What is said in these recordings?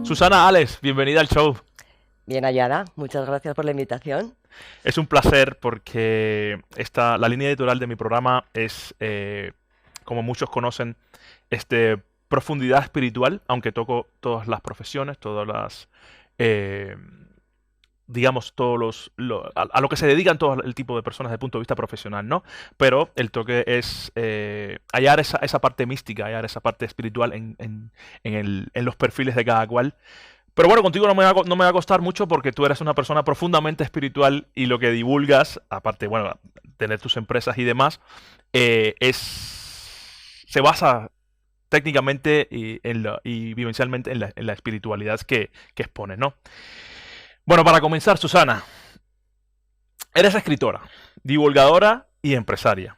Susana, Alex, bienvenida al show. Bien hallada, muchas gracias por la invitación. Es un placer porque la línea editorial de mi programa es, como muchos conocen, profundidad espiritual, aunque toco todas las profesiones, eh, digamos, a lo que se dedican todo el tipo de personas desde el punto de vista profesional, ¿no? Pero el toque es hallar esa parte mística, hallar esa parte espiritual en los perfiles de cada cual. Pero bueno, contigo no me va a costar mucho porque tú eres una persona profundamente espiritual y lo que divulgas, aparte, bueno, tener tus empresas y demás, se basa técnicamente y vivencialmente en la espiritualidad que expones, ¿no? Bueno, para comenzar, Susana, eres escritora, divulgadora y empresaria.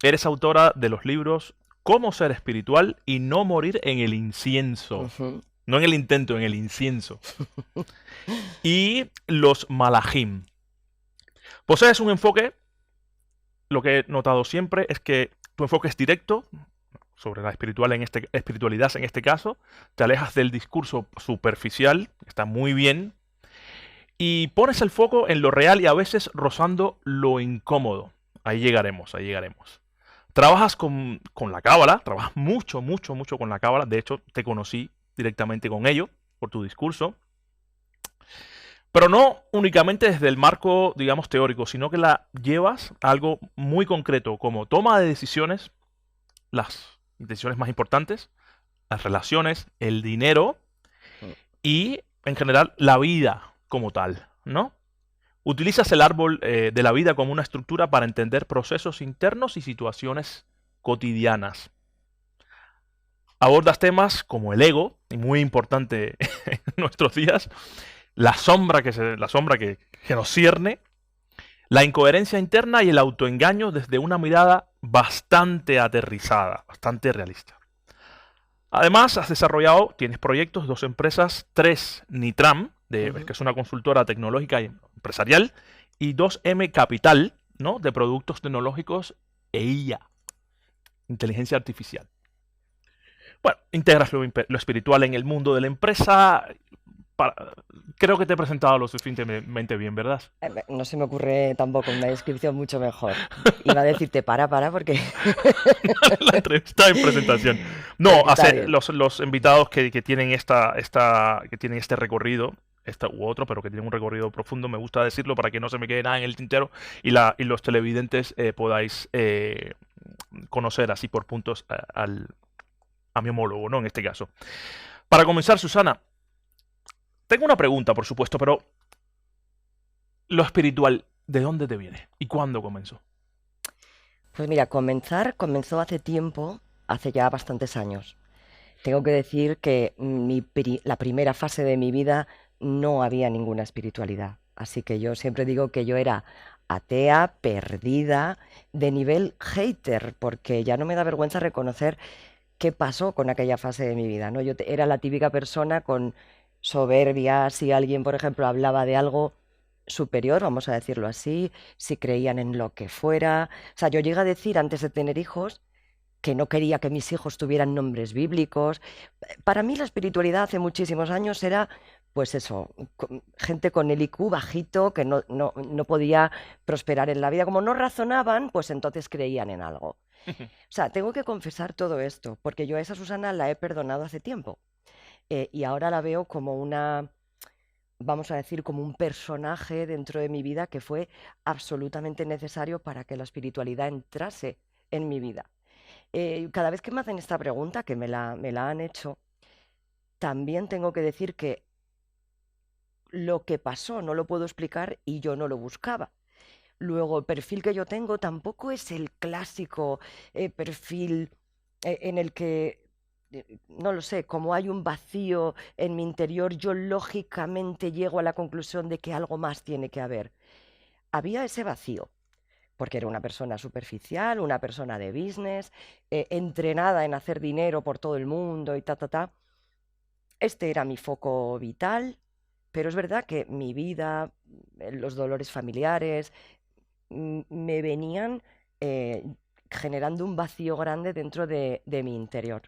Eres autora de los libros Cómo ser espiritual y no morir en el incienso. Ujú. No en el intento, en el incienso. Y los malajim. Posees un enfoque, lo que he notado siempre es que tu enfoque es directo sobre la espiritualidad en este caso, te alejas del discurso superficial, está muy bien, y pones el foco en lo real y a veces rozando lo incómodo. Ahí llegaremos, ahí llegaremos. Trabajas con la cábala, trabajas mucho, mucho, mucho con la cábala, de hecho te conocí directamente con ello, por tu discurso. Pero no únicamente desde el marco, digamos, teórico, sino que la llevas a algo muy concreto, como toma de decisiones, las decisiones más importantes, las relaciones, el dinero y, en general, la vida como tal, ¿no? Utilizas el árbol de la vida como una estructura para entender procesos internos y situaciones cotidianas. Abordas temas como el ego, y muy importante en nuestros días, la sombra que nos cierne, la incoherencia interna y el autoengaño desde una mirada bastante aterrizada, bastante realista. Además, tienes proyectos, dos empresas, tres Nitram, Ujú. que es una consultora tecnológica y empresarial, y 2M Capital, ¿no? De productos tecnológicos e IA, inteligencia artificial. Bueno, integras lo espiritual en el mundo de la empresa. para- Creo que te he presentado lo suficientemente bien, ¿verdad? No se me ocurre tampoco una descripción mucho mejor. Iba a decirte porque La entrevista en presentación. No, está bien. los invitados que tienen que tienen este recorrido, esta u otro, pero que tienen un recorrido profundo, me gusta decirlo para que no se me quede nada en el tintero y los televidentes podáis conocer así por puntos a mi homólogo, ¿no? En este caso. Para comenzar, Susana, tengo una pregunta, por supuesto, pero lo espiritual, ¿de dónde te viene? ¿Y cuándo comenzó? Pues mira, comenzó hace tiempo, hace ya bastantes años. Tengo que decir que la primera fase de mi vida no había ninguna espiritualidad. Así que yo siempre digo que yo era atea, perdida, de nivel hater, porque ya no me da vergüenza reconocer qué pasó con aquella fase de mi vida, ¿no? Era la típica persona con soberbia, si alguien, por ejemplo, hablaba de algo superior, vamos a decirlo así, si creían en lo que fuera. O sea, yo llegué a decir antes de tener hijos que no quería que mis hijos tuvieran nombres bíblicos. Para mí la espiritualidad hace muchísimos años era, pues eso, gente con el IQ bajito que no podía prosperar en la vida. Como no razonaban, pues entonces creían en algo. O sea, tengo que confesar todo esto, porque yo a esa Susana la he perdonado hace tiempo. Y ahora la veo como una, vamos a decir, como un personaje dentro de mi vida que fue absolutamente necesario para que la espiritualidad entrase en mi vida. Cada vez que me hacen esta pregunta, que me la han hecho, también tengo que decir que lo que pasó no lo puedo explicar y yo no lo buscaba. Luego, el perfil que yo tengo tampoco es el clásico perfil en el que, no lo sé, como hay un vacío en mi interior, yo lógicamente llego a la conclusión de que algo más tiene que haber. Había ese vacío, porque era una persona superficial, una persona de business, entrenada en hacer dinero por todo el mundo y ta, ta, ta. Este era mi foco vital, pero es verdad que mi vida, los dolores familiares, me venían eh, generando un vacío grande dentro de mi interior.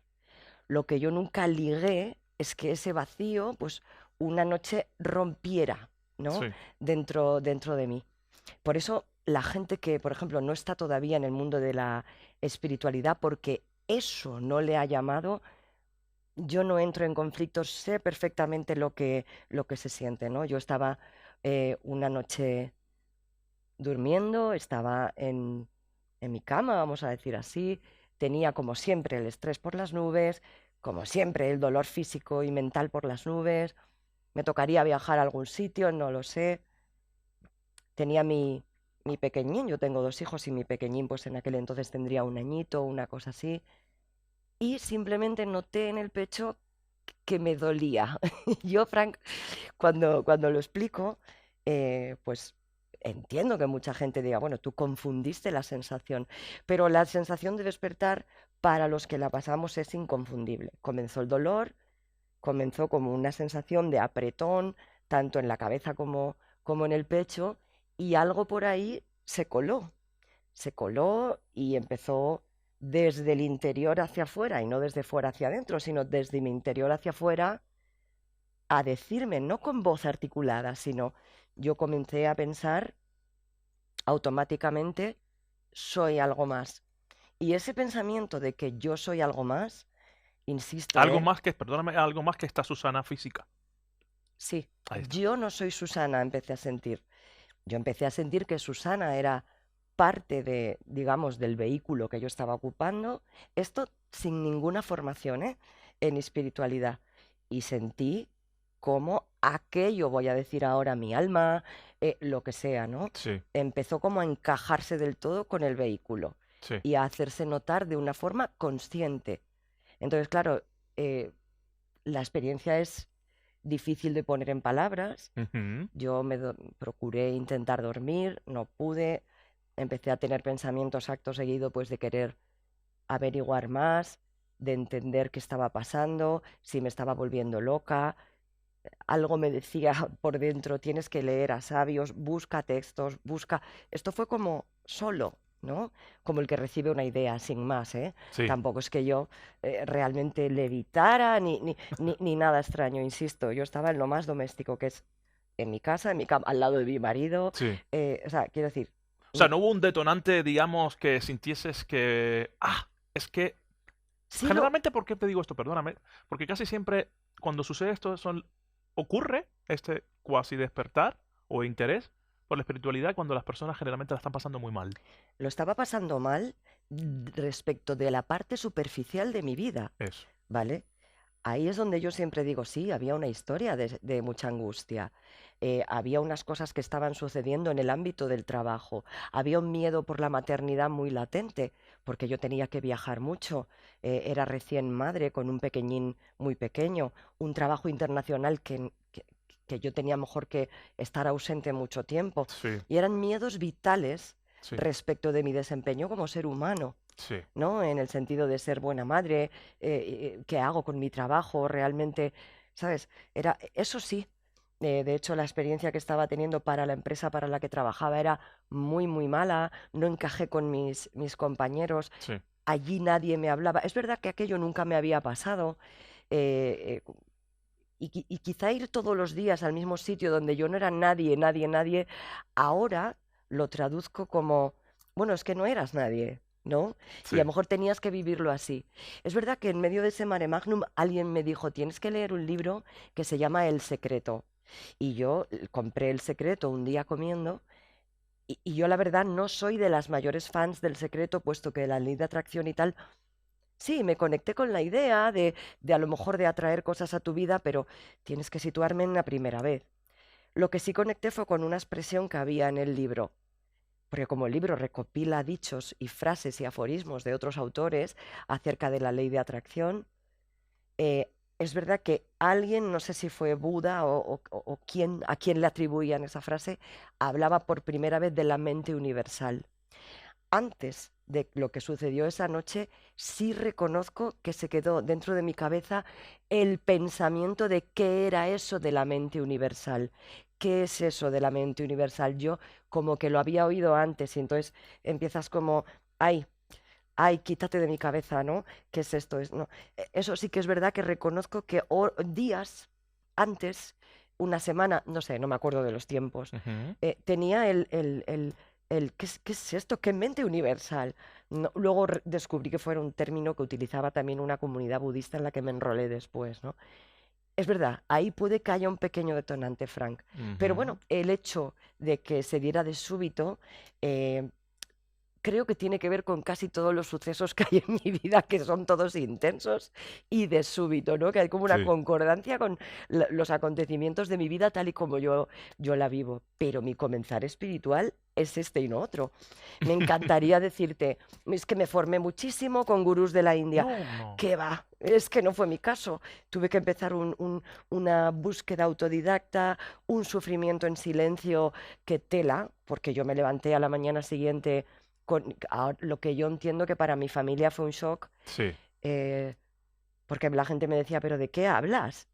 Lo que yo nunca ligué es que ese vacío, pues una noche rompiera, ¿no? Sí. Dentro de mí. Por eso la gente que, por ejemplo, no está todavía en el mundo de la espiritualidad porque eso no le ha llamado, yo no entro en conflictos, sé perfectamente lo que se siente, ¿no? Yo estaba una noche durmiendo, estaba en mi cama, vamos a decir así, tenía como siempre el estrés por las nubes, como siempre el dolor físico y mental por las nubes, me tocaría viajar a algún sitio, no lo sé, tenía mi pequeñín, yo tengo 2 hijos y mi pequeñín pues en aquel entonces tendría un añito, una cosa así, y simplemente noté en el pecho que me dolía. Yo, Frank, cuando lo explico, pues entiendo que mucha gente diga, bueno, tú confundiste la sensación, pero la sensación de despertar para los que la pasamos es inconfundible. Comenzó el dolor, comenzó como una sensación de apretón, tanto en la cabeza como en el pecho, y algo por ahí se coló y empezó desde el interior hacia afuera, y no desde fuera hacia adentro, sino desde mi interior hacia afuera, a decirme, no con voz articulada, sino yo comencé a pensar automáticamente, soy algo más. Y ese pensamiento de que yo soy algo más, insisto, Algo más que, perdóname, algo más que esta Susana física. sí, Ahí está. yo no soy Susana, empecé a sentir. Yo empecé a sentir que Susana era parte de, digamos, del vehículo que yo estaba ocupando, esto sin ninguna formación, en espiritualidad. Y sentí como aquello, voy a decir ahora, mi alma, lo que sea, ¿no? Sí, Empezó como a encajarse del todo con el vehículo sí. y a hacerse notar de una forma consciente. Entonces, claro, eh, la experiencia es difícil de poner en palabras. Ujú. Yo procuré intentar dormir, no pude, empecé a tener pensamientos acto seguido pues de querer averiguar más, de entender qué estaba pasando, si me estaba volviendo loca. Algo me decía por dentro, tienes que leer a sabios, busca textos, busca. Esto fue como solo, ¿no? Como el que recibe una idea, sin más, ¿eh? Sí. Tampoco es que yo realmente levitara ni nada extraño, insisto. Yo estaba en lo más doméstico, que es en mi casa, en mi cama, al lado de mi marido. Sí. O sea, quiero decir, O sea, no hubo un detonante, digamos, que sintieses que... Ah, es que... sí lo, Generalmente, ¿por qué te digo esto? Perdóname. Porque casi siempre cuando sucede esto ocurre este cuasi despertar o interés por la espiritualidad cuando las personas generalmente la están pasando muy mal. lo estaba pasando mal respecto de la parte superficial de mi vida, Eso. ¿vale? Ahí es donde yo siempre digo, sí, había una historia de mucha angustia, había unas cosas que estaban sucediendo en el ámbito del trabajo, había un miedo por la maternidad muy latente, porque yo tenía que viajar mucho, era recién madre con un pequeñín muy pequeño, un trabajo internacional que yo tenía mejor que estar ausente mucho tiempo, Sí, y eran miedos vitales sí, respecto de mi desempeño como ser humano. sí. ¿No? En el sentido de ser buena madre, qué hago con mi trabajo, realmente, ¿sabes? Eso sí, de hecho, la experiencia que estaba teniendo para la empresa para la que trabajaba era muy, muy mala, no encajé con mis compañeros, Sí. allí nadie me hablaba. Es verdad que aquello nunca me había pasado, y quizá ir todos los días al mismo sitio donde yo no era nadie, nadie, nadie, ahora lo traduzco como, bueno, es que no eras nadie, ¿no? Y a lo Sí. mejor tenías que vivirlo así. Es verdad que en medio de ese mare magnum alguien me dijo, tienes que leer un libro que se llama El Secreto. Y yo compré El Secreto un día comiendo. Y yo la verdad no soy de las mayores fans del Secreto, puesto que la ley de atracción y tal. Sí, me conecté con la idea de a lo mejor de atraer cosas a tu vida, pero tienes que situarme en la primera vez. Lo que sí conecté fue con una expresión que había en el libro, porque como el libro recopila dichos y frases y aforismos de otros autores acerca de la ley de atracción, es verdad que alguien, no sé si fue Buda o quién, a quién le atribuían esa frase, hablaba por primera vez de la mente universal. Antes de lo que sucedió esa noche, sí reconozco que se quedó dentro de mi cabeza el pensamiento de qué era eso de la mente universal. ¿Qué es eso de la mente universal? Yo como que lo había oído antes y entonces empiezas como, ay, ay, quítate de mi cabeza, ¿no? ¿Qué es esto? No. Eso sí que es verdad que reconozco que días antes, una semana, no sé, no me acuerdo de los tiempos, Ujú. tenía ¿qué es esto? ¿Qué mente universal? Luego descubrí que fuera un término que utilizaba también una comunidad budista en la que me enrolé después, ¿no? Es verdad, ahí puede que haya un pequeño detonante, Frank. Pero Ujú. bueno, el hecho de que se diera de súbito, eh, creo que tiene que ver con casi todos los sucesos que hay en mi vida, que son todos intensos y de súbito, ¿no? Que hay como una Sí. concordancia con los acontecimientos de mi vida tal y como yo la vivo. Pero mi comenzar espiritual es este y no otro. Me encantaría decirte, es que me formé muchísimo con gurús de la India. No, no. ¿Qué va? Es que no fue mi caso. Tuve que empezar una búsqueda autodidacta, un sufrimiento en silencio que tela, porque yo me levanté a la mañana siguiente lo que yo entiendo que para mi familia fue un shock, Sí. eh, porque la gente me decía, ¿pero de qué hablas?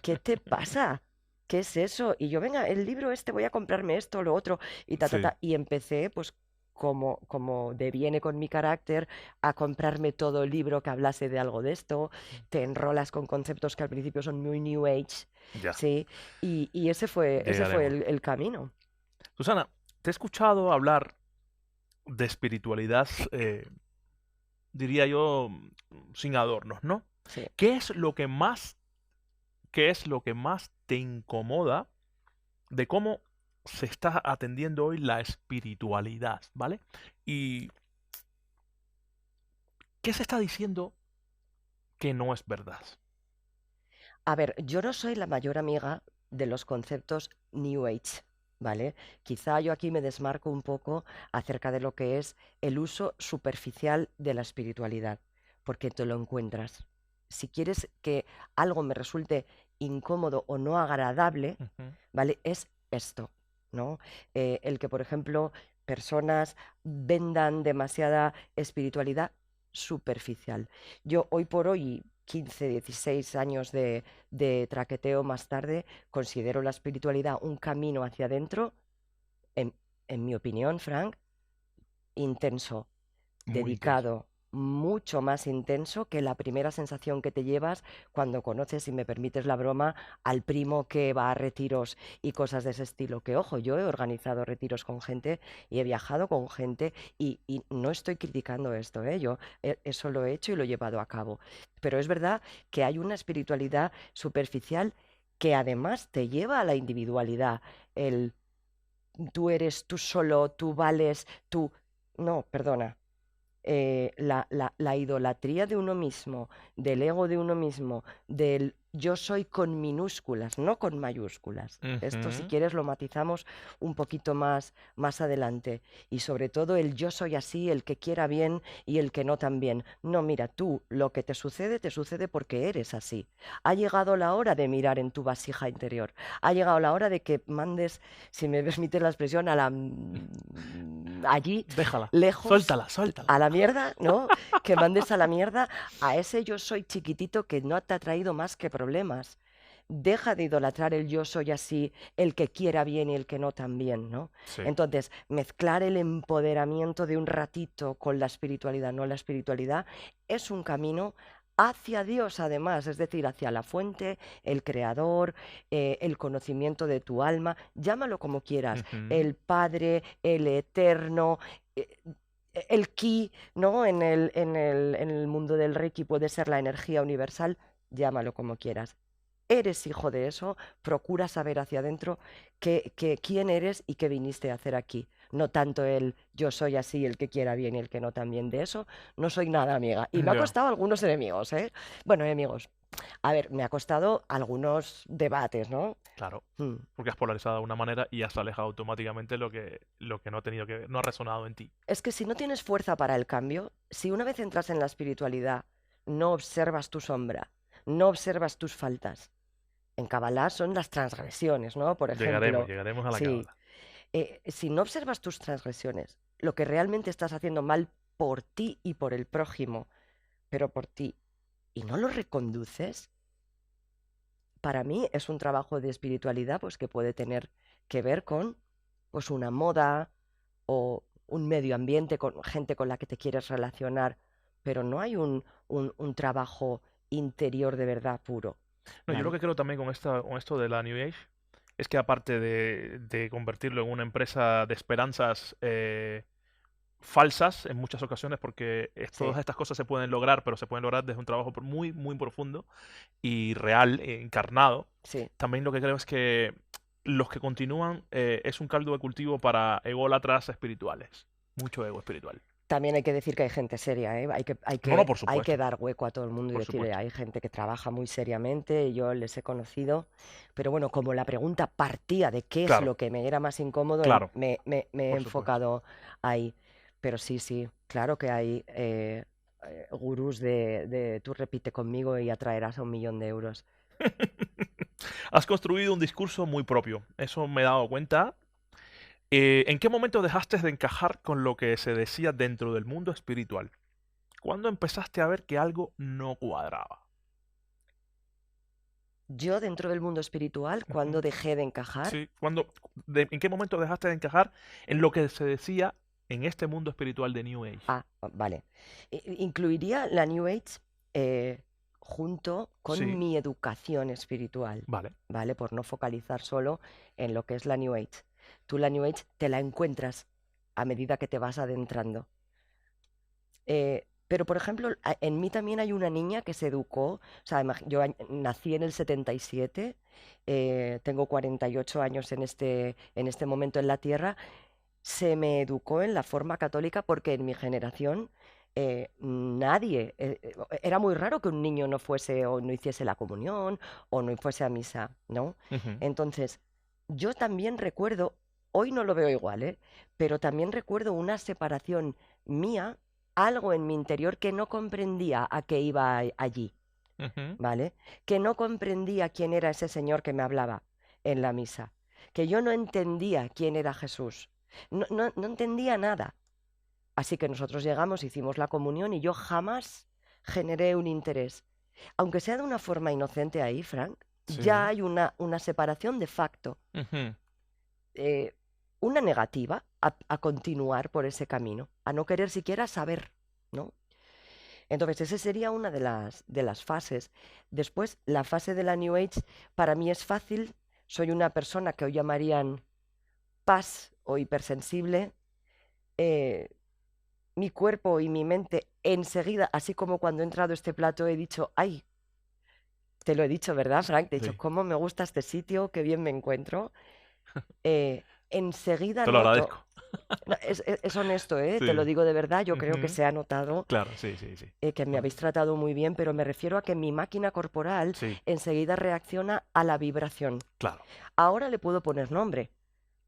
¿Qué te pasa? ¿Qué es eso? Y yo, venga, el libro este, voy a comprarme esto, lo otro, y ta, ta, Sí. ta. Y empecé, pues, como deviene con mi carácter, a comprarme todo el libro que hablase de algo de esto. Te enrolas con conceptos que al principio son muy New Age, Ya. ¿sí? Y ese fue Llegaremos. el camino. Susana, te he escuchado hablar de espiritualidad, diría yo, sin adornos, ¿no? Sí. ¿Qué es lo que más, qué es lo que más te incomoda de cómo se está atendiendo hoy la espiritualidad, ¿vale? ¿Y qué se está diciendo que no es verdad? A ver, yo no soy la mayor amiga de los conceptos New Age, ¿vale? Quizá yo aquí me desmarco un poco acerca de lo que es el uso superficial de la espiritualidad, porque te lo encuentras. Si quieres que algo me resulte incómodo o no agradable, Ujú. ¿vale? Es esto, ¿no? El que, por ejemplo, personas vendan demasiada espiritualidad superficial. Yo hoy por hoy, 15, 16 años de traqueteo más tarde, considero la espiritualidad un camino hacia adentro, en, en mi opinión, Frank, intenso, Muy intenso. dedicado, mucho más intenso que la primera sensación que te llevas cuando conoces, si me permites la broma, al primo que va a retiros y cosas de ese estilo. Que ojo, yo he organizado retiros con gente y he viajado con gente y no estoy criticando esto, ¿eh? Yo eso lo he hecho y lo he llevado a cabo. Pero es verdad que hay una espiritualidad superficial que además te lleva a la individualidad, el tú eres tú solo, tú vales, tú... No, perdona, la idolatría de uno mismo, del ego de uno mismo, del yo soy con minúsculas, no con mayúsculas. Esto, si Ujú. quieres, lo matizamos un poquito más adelante. Y sobre todo el yo soy así, el que quiera bien y el que no también. No, mira, tú lo que te sucede porque eres así. Ha llegado la hora de mirar en tu vasija interior. Ha llegado la hora de que mandes, si me permites la expresión, allí, Déjala. lejos, Suéltala, suéltala. a la mierda, ¿no? Que mandes a la mierda a ese yo soy chiquitito que no te ha traído más que problemas. Deja de idolatrar el yo soy así, el que quiera bien y el que no también, ¿no? Sí. Entonces, mezclar el empoderamiento de un ratito con la espiritualidad, no la espiritualidad, es un camino hacia Dios además, es decir, hacia la fuente, el creador, el conocimiento de tu alma, llámalo como quieras, Ujú. el Padre, el Eterno, eh, el ki, ¿no? En el mundo del Reiki puede ser la energía universal, llámalo como quieras. Eres hijo de eso, procura saber hacia adentro quién eres y qué viniste a hacer aquí. No tanto el yo soy así, el que quiera bien y el que no también. De eso no soy nada amiga. Y me ha Ya, costado algunos enemigos, ¿eh? Bueno, enemigos. A ver, me ha costado algunos debates, ¿no? claro. Mm. Porque has polarizado de una manera y has alejado automáticamente lo que no ha tenido que, no ha resonado en ti. Es que si no tienes fuerza para el cambio, si una vez entras en la espiritualidad, no observas tu sombra, no observas tus faltas. En Kabbalah son las transgresiones, ¿no? Por Llegaremos, ejemplo, llegaremos a la sí. cábala. Si no observas tus transgresiones, lo que realmente estás haciendo mal por ti y por el prójimo, pero por ti, y no lo reconduces, para mí es un trabajo de espiritualidad pues que puede tener que ver con pues una moda o un medio ambiente, con gente con la que te quieres relacionar, pero no hay un trabajo interior de verdad puro, No, yo lo ¿vale? que creo también con esto de la New Age es que aparte de convertirlo en una empresa de esperanzas falsas en muchas ocasiones, porque Sí, todas estas cosas se pueden lograr, pero se pueden lograr desde un trabajo muy, muy profundo y real, encarnado. sí. También lo que creo es que los que continúan es un caldo de cultivo para ególatras espirituales. Mucho ego espiritual. También hay que decir que hay gente seria, ¿eh? No, no, Hay que dar hueco a todo el mundo y por decirle, supuesto. hay gente que trabaja muy seriamente, yo les he conocido, pero bueno, como la pregunta partía de qué es Claro, lo que me era más incómodo, claro, me he por supuesto. enfocado ahí. Pero sí, sí, claro que hay gurús de tú repite conmigo y atraerás a 1 millón de euros. Has construido un discurso muy propio. Eso me he dado cuenta. ¿En qué momento dejaste de encajar con lo que se decía dentro del mundo espiritual? ¿Cuándo empezaste a ver que algo no cuadraba? Yo dentro del mundo espiritual, cuando Ujú. dejé de encajar, Sí, ¿en qué momento dejaste de encajar en lo que se decía en este mundo espiritual de New Age? vale, incluiría la New Age eh, junto con Sí, mi educación espiritual, vale. ¿vale? Por no focalizar solo en lo que es la New Age. Tú la New Age te la encuentras a medida que te vas adentrando. Pero, por ejemplo, en mí también hay una niña que se educó, o sea, yo nací en el 77, tengo 48 años en este momento en la Tierra, se me educó en la forma católica porque en mi generación nadie, era muy raro que un niño no fuese o no hiciese la comunión o no fuese a misa, ¿no? Ujú, Entonces, yo también recuerdo, hoy no lo veo igual, ¿eh? Pero también recuerdo una separación mía, algo en mi interior que no comprendía a qué iba allí, ujú, ¿vale? Que no comprendía quién era ese señor que me hablaba en la misa, que yo no entendía quién era Jesús, no entendía nada. Así que nosotros llegamos, hicimos la comunión y yo jamás generé un interés. Aunque sea de una forma inocente ahí, Frank, ya sí. hay una separación de facto, Ujú. eh, una negativa a continuar por ese camino, a no querer siquiera saber, ¿no? Entonces, esa sería una de las fases. Después, la fase de la New Age para mí es fácil. Soy una persona que hoy llamarían paz o hipersensible. eh, Mi cuerpo y mi mente enseguida, así como cuando he entrado a este plato, he dicho, ay, te lo he dicho, ¿verdad, Frank? Te he dicho, Sí, ¿cómo me gusta este sitio? Qué bien me encuentro. Enseguida te lo noto, agradezco. no, es honesto, ¿eh? Te lo Sí. digo de verdad, yo creo que Ujú. se ha notado Claro, sí, sí, sí. que me Bueno, habéis tratado muy bien, pero me refiero a que mi máquina corporal sí, enseguida reacciona a la vibración. claro. Ahora le puedo poner nombre.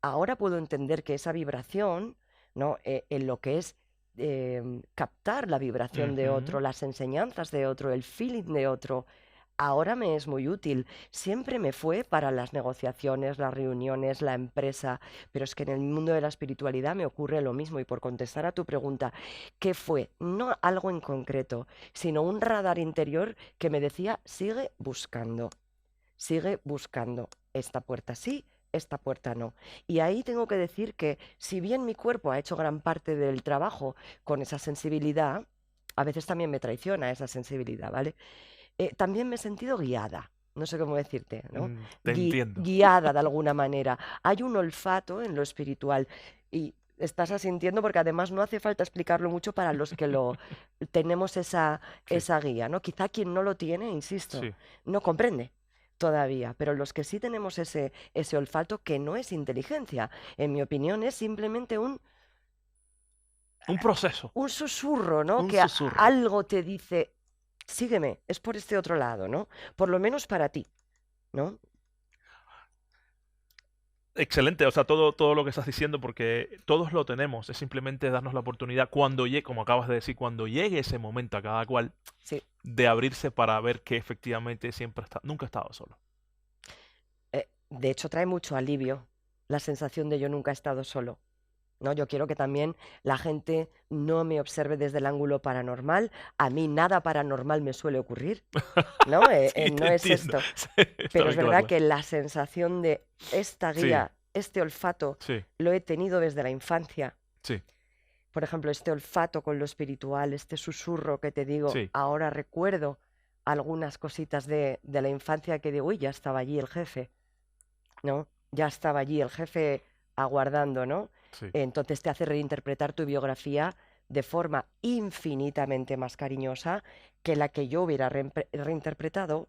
Ahora puedo entender que esa vibración, ¿no? En lo que es captar la vibración de Ujú. otro, las enseñanzas de otro, el feeling de otro, ahora me es muy útil. Siempre me fue para las negociaciones, las reuniones, la empresa, pero es que en el mundo de la espiritualidad me ocurre lo mismo. Y por contestar a tu pregunta, ¿qué fue? No algo en concreto, sino un radar interior que me decía, sigue buscando esta puerta sí, esta puerta no. Y ahí tengo que decir que si bien mi cuerpo ha hecho gran parte del trabajo con esa sensibilidad, a veces también me traiciona esa sensibilidad, ¿vale? También me he sentido guiada. No sé cómo decirte, ¿no? Te entiendo. Guiada de alguna manera. Hay un olfato en lo espiritual y estás asintiendo porque además no hace falta explicarlo mucho para los que lo tenemos Sí, esa guía, ¿no? Quizá quien no lo tiene, insisto, sí. no comprende todavía, pero los que sí tenemos ese olfato que no es inteligencia, en mi opinión, es simplemente Un proceso, un susurro, ¿no? un Que susurro. algo te dice, sígueme, es por este otro lado, ¿no? Por lo menos para ti, ¿no? Excelente, o sea, todo lo que estás diciendo, porque todos lo tenemos, es simplemente darnos la oportunidad cuando llegue, como acabas de decir, cuando llegue ese momento a cada cual, Sí. de abrirse para ver que efectivamente nunca ha estado solo. De hecho, trae mucho alivio la sensación de yo nunca he estado solo. ¿No? Yo quiero que también la gente no me observe desde el ángulo paranormal. A mí nada paranormal me suele ocurrir, ¿no? Sí, te No es entiendo. esto. Sí, está Pero es bien verdad claro. que la sensación de esta Sí, guía, este olfato, sí, lo he tenido desde la infancia. sí. por ejemplo, este olfato con lo espiritual, este susurro que te digo, Sí. ahora recuerdo algunas cositas de la infancia que digo, uy, ya estaba allí el jefe, ¿no? Ya estaba allí el jefe aguardando, ¿no? Sí. Entonces te hace reinterpretar tu biografía de forma infinitamente más cariñosa que la que yo hubiera reinterpretado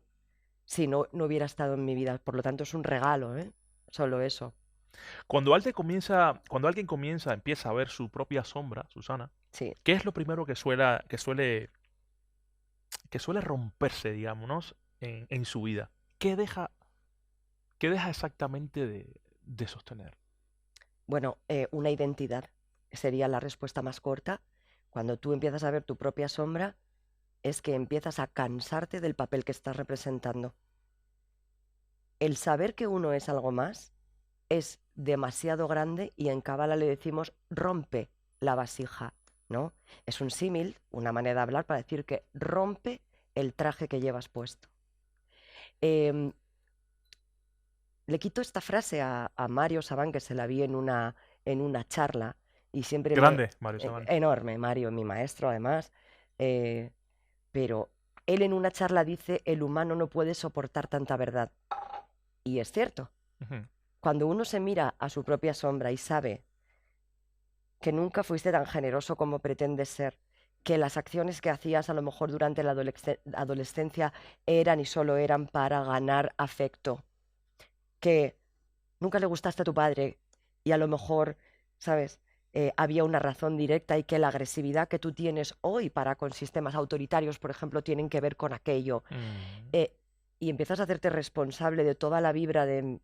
si no hubiera estado en mi vida. Por lo tanto, es un regalo, ¿eh? Solo eso. Empieza a ver su propia sombra, Susana, Sí. ¿qué es lo primero que suele romperse, digamos, en su vida? ¿Qué deja, qué deja exactamente de sostener? Bueno, una identidad sería la respuesta más corta. Cuando tú empiezas a ver tu propia sombra, es que empiezas a cansarte del papel que estás representando. El saber que uno es algo más es demasiado grande y en cábala le decimos rompe la vasija, ¿no? Es un símil, una manera de hablar para decir que rompe el traje que llevas puesto. Em, Le quito esta frase a Mario Sabán, que se la vi en una charla, y siempre Grande, Mario Sabán. enorme, Mario, mi maestro además, eh, pero él en una charla dice, el humano no puede soportar tanta verdad. Y es cierto, Ujú. cuando uno se mira a su propia sombra y sabe que nunca fuiste tan generoso como pretendes ser, que las acciones que hacías a lo mejor durante la adolescencia eran y solo eran para ganar afecto, que nunca le gustaste a tu padre y a lo mejor, ¿sabes? Había una razón directa y que la agresividad que tú tienes hoy para con sistemas autoritarios, por ejemplo, tienen que ver con aquello. Mm. eh, y empiezas a hacerte responsable de toda la vibra de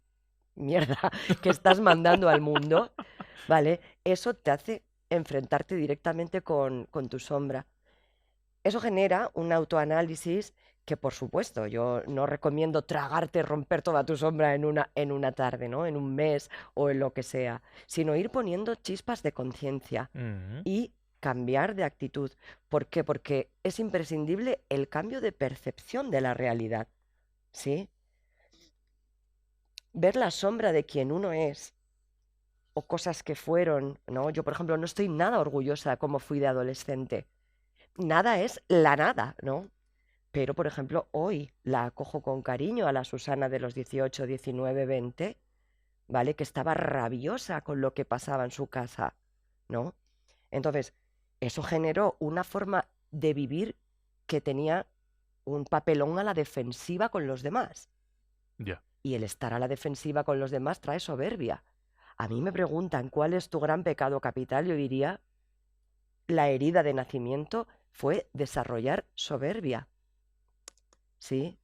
mierda que estás mandando al mundo, ¿vale? Eso te hace enfrentarte directamente con tu sombra. Eso genera un autoanálisis que, por supuesto, yo no recomiendo tragarte, romper toda tu sombra en una tarde, ¿no? En un mes o en lo que sea, sino ir poniendo chispas de conciencia Mm. y cambiar de actitud. ¿Por qué? Porque es imprescindible el cambio de percepción de la realidad, ¿sí? Ver la sombra de quien uno es o cosas que fueron, ¿no? Yo, por ejemplo, no estoy nada orgullosa de cómo fui de adolescente. Nada es la nada, ¿no? Pero, por ejemplo, hoy la acojo con cariño a la Susana de los 18, 19, 20, ¿vale? Que estaba rabiosa con lo que pasaba en su casa, ¿no? Entonces, eso generó una forma de vivir que tenía un papelón a la defensiva con los demás. Ya. Y el estar a la defensiva con los demás trae soberbia. A mí me preguntan cuál es tu gran pecado capital, yo diría, la herida de nacimiento fue desarrollar soberbia. ¿Sí?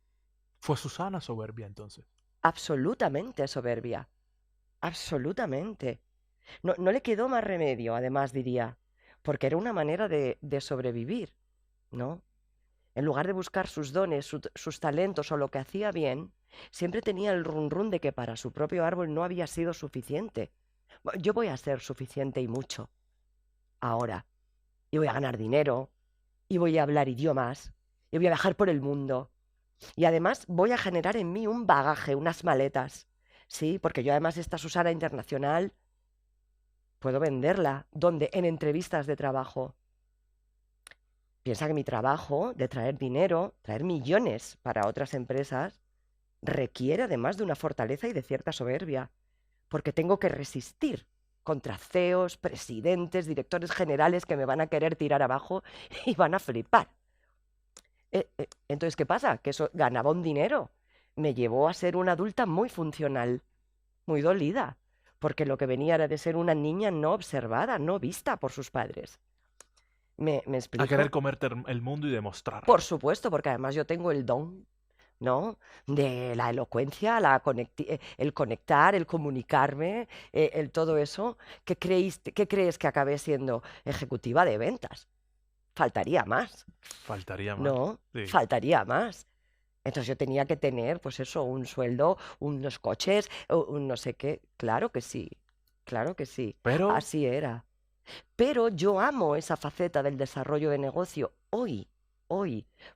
Fue Susana soberbia entonces. Absolutamente soberbia. Absolutamente. No le quedó más remedio, además diría, porque era una manera de sobrevivir, ¿no? En lugar de buscar sus dones, sus talentos o lo que hacía bien, siempre tenía el run run de que para su propio árbol no había sido suficiente. Yo voy a ser suficiente y mucho ahora. Y voy a ganar dinero, y voy a hablar idiomas, y voy a viajar por el mundo. Y además voy a generar en mí un bagaje, unas maletas. Sí, porque yo además esta Susana internacional puedo venderla. ¿Dónde? En entrevistas de trabajo. Piensa que mi trabajo de traer dinero, traer millones para otras empresas, requiere además de una fortaleza y de cierta soberbia, porque tengo que resistir contra CEOs, presidentes, directores generales que me van a querer tirar abajo y van a flipar. Entonces, ¿qué pasa? Que eso ganaba un dinero. Me llevó a ser una adulta muy funcional, muy dolida, porque lo que venía era de ser una niña no observada, no vista por sus padres. ¿Me A querer explico? comerte el mundo y demostrar. Por supuesto, porque además yo tengo el don, ¿no? De la elocuencia, el conectar, el comunicarme, el todo eso. ¿Qué crees que acabé siendo ejecutiva de ventas? Faltaría más, Faltaría más. ¿no? Sí. Faltaría más. Entonces yo tenía que tener, pues eso, un sueldo, unos coches, un no sé qué. Claro que sí, claro que sí. Pero, Así era. Pero yo amo esa faceta del desarrollo de negocio hoy,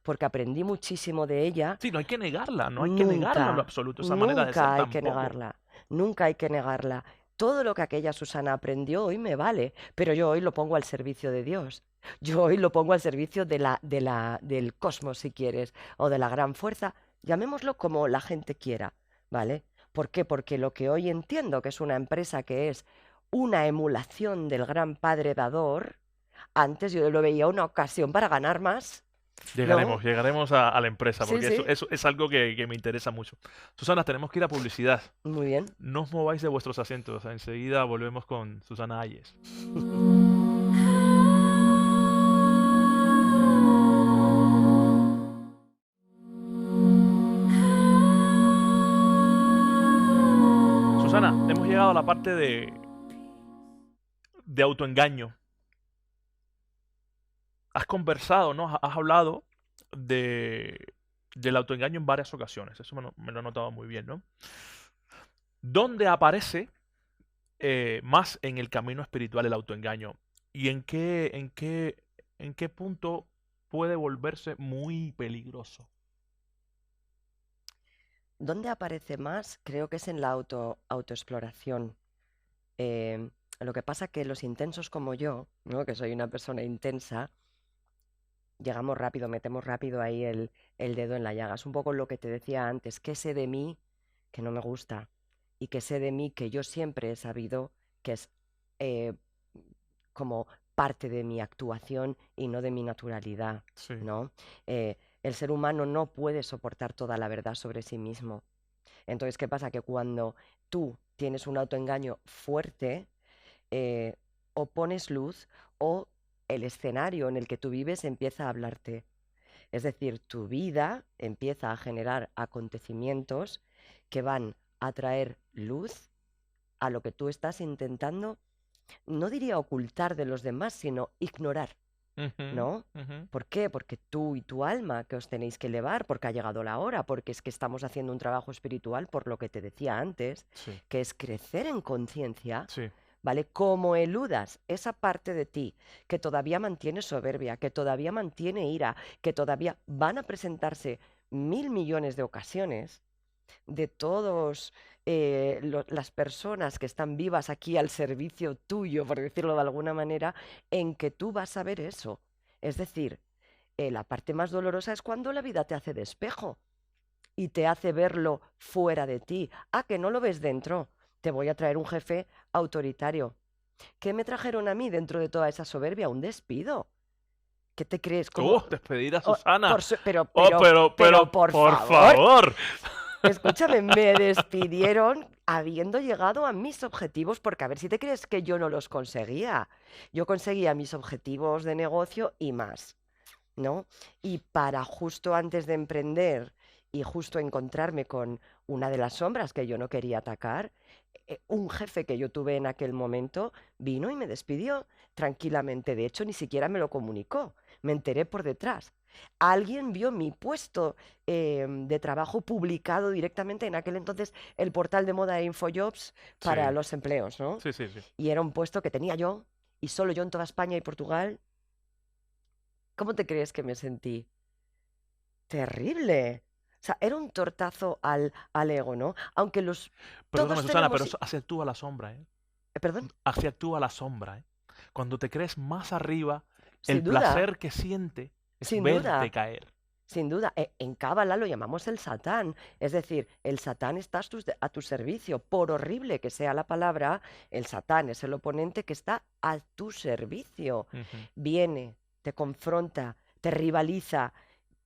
porque aprendí muchísimo de ella. sí, no hay que negarla, no hay que negarla en lo Nunca, absoluto, esa manera de ser nunca hay que tampoco. negarla, nunca hay que negarla. todo lo que aquella Susana aprendió hoy me vale, pero yo hoy lo pongo al servicio de Dios. Yo hoy lo pongo al servicio del cosmos, si quieres, o de la gran fuerza, llamémoslo como la gente quiera, ¿vale? ¿Por qué? Porque lo que hoy entiendo que es una empresa que es una emulación del gran padre dador, antes yo lo veía una ocasión para ganar más, ¿no? Llegaremos a la empresa, Sí, porque eso, sí, eso es algo que me interesa mucho. Susana, tenemos que ir a publicidad. muy bien. No os mováis de vuestros asientos. Enseguida volvemos con Susana Ayes. Susana, hemos llegado a la parte de autoengaño. Has conversado, ¿no? Has hablado del autoengaño en varias ocasiones. Eso me lo he notado muy bien, ¿no? ¿Dónde aparece más en el camino espiritual el autoengaño? ¿Y en qué punto puede volverse muy peligroso? ¿Dónde aparece más? Creo que es en la autoexploración. Lo que pasa que los intensos como yo, ¿no? Que soy una persona intensa, llegamos rápido, metemos rápido ahí el dedo en la llaga. Es un poco lo que te decía antes, qué sé de mí que no me gusta y qué sé de mí que yo siempre he sabido que es eh, como parte de mi actuación y no de mi naturalidad, Sí. ¿no? El ser humano no puede soportar toda la verdad sobre sí mismo. Entonces, ¿qué pasa? Que cuando tú tienes un autoengaño fuerte, eh, o pones luz o el escenario en el que tú vives empieza a hablarte. Es decir, tu vida empieza a generar acontecimientos que van a traer luz a lo que tú estás intentando, no diría ocultar de los demás, sino ignorar, Ujú, ¿no? ujú. ¿Por qué? Porque tú y tu alma que os tenéis que elevar, porque ha llegado la hora, porque es que estamos haciendo un trabajo espiritual por lo que te decía antes, Sí, que es crecer en conciencia, sí. ¿vale? Como eludas esa parte de ti que todavía mantiene soberbia, que todavía mantiene ira, que todavía van a presentarse 1.000 millones de ocasiones de todos las personas que están vivas aquí al servicio tuyo, por decirlo de alguna manera, en que tú vas a ver eso. Es decir, la parte más dolorosa es cuando la vida te hace de espejo y te hace verlo fuera de ti. Ah, que no lo ves dentro. Te voy a traer un jefe autoritario. ¿Qué me trajeron a mí dentro de toda esa soberbia? Un despido. ¿Qué te crees? Como... Despedir a oh, Susana. Oh, pero, por por favor, favor. escúchame, me despidieron habiendo llegado a mis objetivos, porque a ver si te crees que yo no los conseguía. Yo conseguía mis objetivos de negocio y más, ¿no? Y para justo antes de emprender y justo encontrarme con una de las sombras que yo no quería atacar, un jefe que yo tuve en aquel momento vino y me despidió tranquilamente. De hecho, ni siquiera me lo comunicó. Me enteré por detrás. Alguien vio mi puesto de trabajo publicado directamente en aquel entonces el portal de moda de Infojobs para Sí, los empleos, ¿no? sí, sí, sí. Y era un puesto que tenía yo y solo yo en toda España y Portugal. ¿Cómo te crees que me sentí? Terrible. O sea, era un tortazo al ego, ¿no? Aunque Perdóname, todos Susana, pero tenemos... eso así actúa la sombra, ¿eh? ¿Perdón? Así actúa la sombra, ¿eh? Cuando te crees más arriba, el Sin duda, placer que siente es sin verte duda. caer. Sin duda, en Cábala lo llamamos el Satán, es decir, el Satán está a tu servicio. Por horrible que sea la palabra, el Satán es el oponente que está a tu servicio. Ujú. Viene, te confronta, te rivaliza.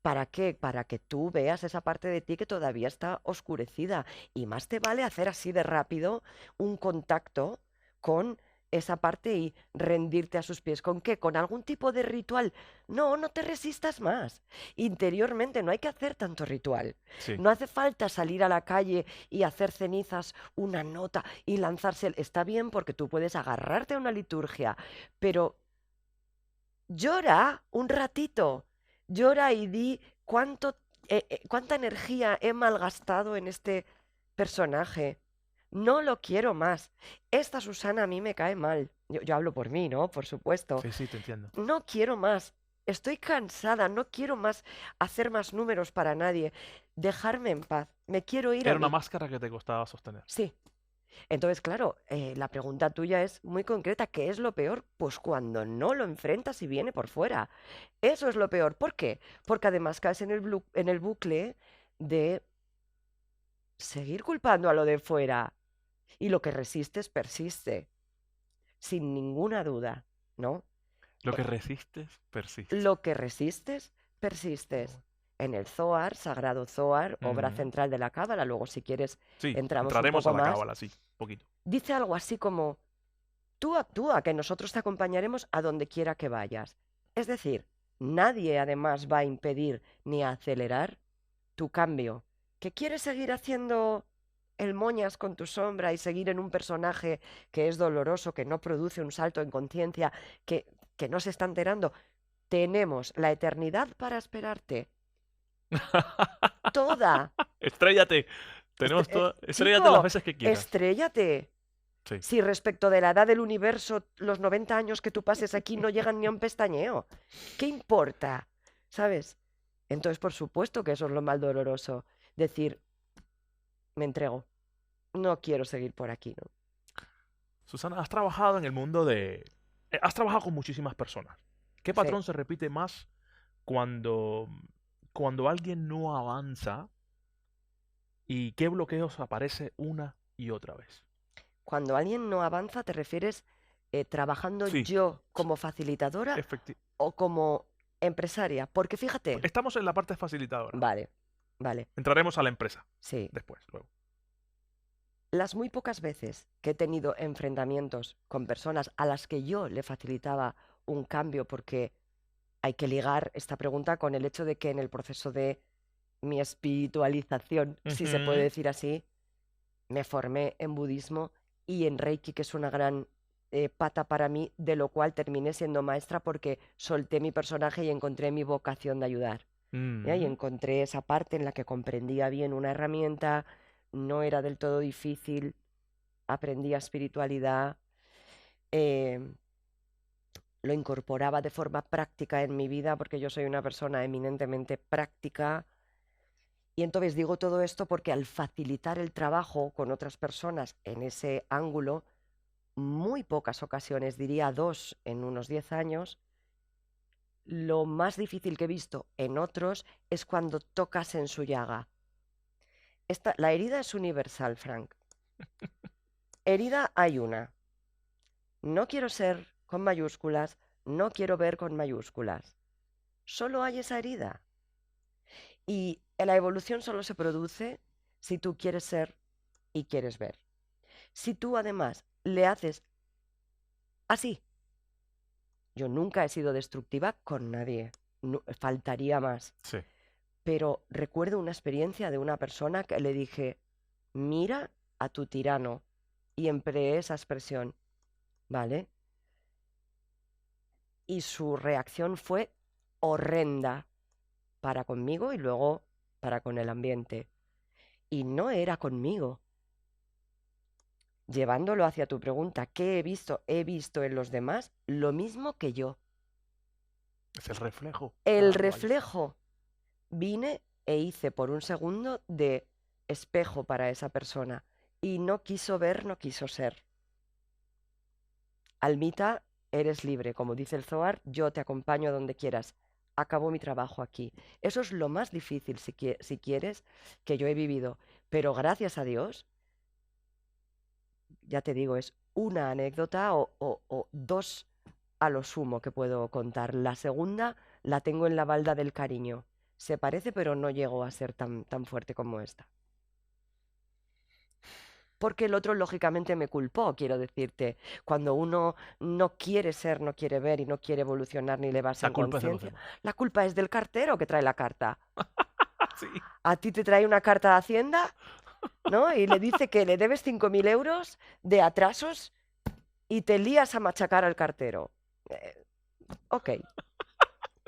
¿Para qué? Para que tú veas esa parte de ti que todavía está oscurecida. Y más te vale hacer así de rápido un contacto con esa parte y rendirte a sus pies. ¿Con qué? ¿Con algún tipo de ritual? No, no te resistas más. Interiormente no hay que hacer tanto ritual. Sí. No hace falta salir a la calle y hacer cenizas una nota y lanzarse. Está bien porque tú puedes agarrarte a una liturgia, pero llora un ratito. Llora y di cuánta energía he malgastado en este personaje. No lo quiero más. Esta Susana a mí me cae mal. Yo hablo por mí, ¿no? Por supuesto. Sí, sí, te entiendo. No quiero más. Estoy cansada, no quiero más hacer más números para nadie. Dejarme en paz. Me quiero ir a Era una mí. máscara que te costaba sostener. Sí. Entonces, claro, la pregunta tuya es muy concreta. ¿Qué es lo peor? Pues cuando no lo enfrentas y viene por fuera. Eso es lo peor. ¿Por qué? Porque además caes en el bucle de seguir culpando a lo de fuera. Y lo que resistes persiste, sin ninguna duda, ¿no? Lo Eh, que resistes, persiste. Lo que resistes, Qué persistes. bueno. En el Zohar, Sagrado Zohar, obra Ujú. central de la Cábala, luego si quieres Sí, entramos un entraremos a poco la más, cábala, sí, poquito. dice algo así como, tú actúa, que nosotros te acompañaremos a donde quiera que vayas. Es decir, nadie además va a impedir ni a acelerar tu cambio. ¿Que quieres seguir haciendo el moñas con tu sombra y seguir en un personaje que es doloroso, que no produce un salto en conciencia, que no se está enterando? Tenemos la eternidad para esperarte. Toda. Estréllate. Tenemos todo. Estréllate las Chico, veces que quieras. estréllate. Sí. Si respecto de la edad del universo, los 90 años que tú pases aquí no llegan ni a un pestañeo. ¿Qué importa? ¿Sabes? Entonces, por supuesto que eso es lo más doloroso. Decir, me entrego. No quiero seguir por aquí, ¿no? Susana, has trabajado en el mundo de... Has trabajado con muchísimas personas. ¿Qué Sí. patrón se repite más cuando, cuando alguien no avanza y qué bloqueos aparece una y otra vez? Cuando alguien no avanza, ¿te refieres trabajando Sí, yo s- como facilitadora efecti- o como empresaria? Porque fíjate, estamos en la parte facilitadora. vale, vale, Entraremos a la empresa sí. después, luego. Las muy pocas veces que he tenido enfrentamientos con personas a las que yo le facilitaba un cambio, porque hay que ligar esta pregunta con el hecho de que en el proceso de mi espiritualización, si se puede Ujú. decir así, me formé en budismo y en Reiki, que es una gran pata para mí, de lo cual terminé siendo maestra porque solté mi personaje y encontré mi vocación de ayudar. ¿Ya? Y Mm. encontré esa parte en la que comprendía bien una herramienta, no era del todo difícil, aprendía espiritualidad, eh, lo incorporaba de forma práctica en mi vida porque yo soy una persona eminentemente práctica. Y entonces digo todo esto porque al facilitar el trabajo con otras personas en ese ángulo, muy pocas ocasiones, diría dos en unos 10 años, lo más difícil que he visto en otros es cuando tocas en su llaga. La herida es universal, Frank. Herida hay una. No quiero ser con mayúsculas, no quiero ver con mayúsculas. Solo hay esa herida. Y la evolución solo se produce si tú quieres ser y quieres ver. Si tú además le haces así, yo nunca he sido destructiva con nadie, faltaría más. Sí. Pero recuerdo una experiencia de una persona que le dije, mira a tu tirano, y empleé esa expresión, ¿vale? Y su reacción fue horrenda para conmigo y luego para con el ambiente. Y no era conmigo. Llevándolo hacia tu pregunta, ¿qué he visto? He visto en los demás lo mismo que yo. Es el reflejo que El algo hay. reflejo. Vine e hice por un segundo de espejo para esa persona y no quiso ver, no quiso ser. Almita, eres libre, como dice el Zohar, yo te acompaño a donde quieras. Acabó mi trabajo aquí. Eso es lo más difícil, si quieres, que yo he vivido. Pero gracias a Dios, ya te digo, es una anécdota o dos a lo sumo que puedo contar. La segunda la tengo en la balda del cariño. Se parece, pero no llegó a ser tan fuerte como esta. Porque el otro lógicamente me culpó, quiero decirte. Cuando uno no quiere ser, no quiere ver y no quiere evolucionar ni elevarse La en culpa es de los conciencia, demás. la culpa es del cartero que trae la carta. Sí. A ti te trae una carta de Hacienda, ¿no? Y le dice que le debes 5.000 euros de atrasos y te lías a machacar al cartero. Ok,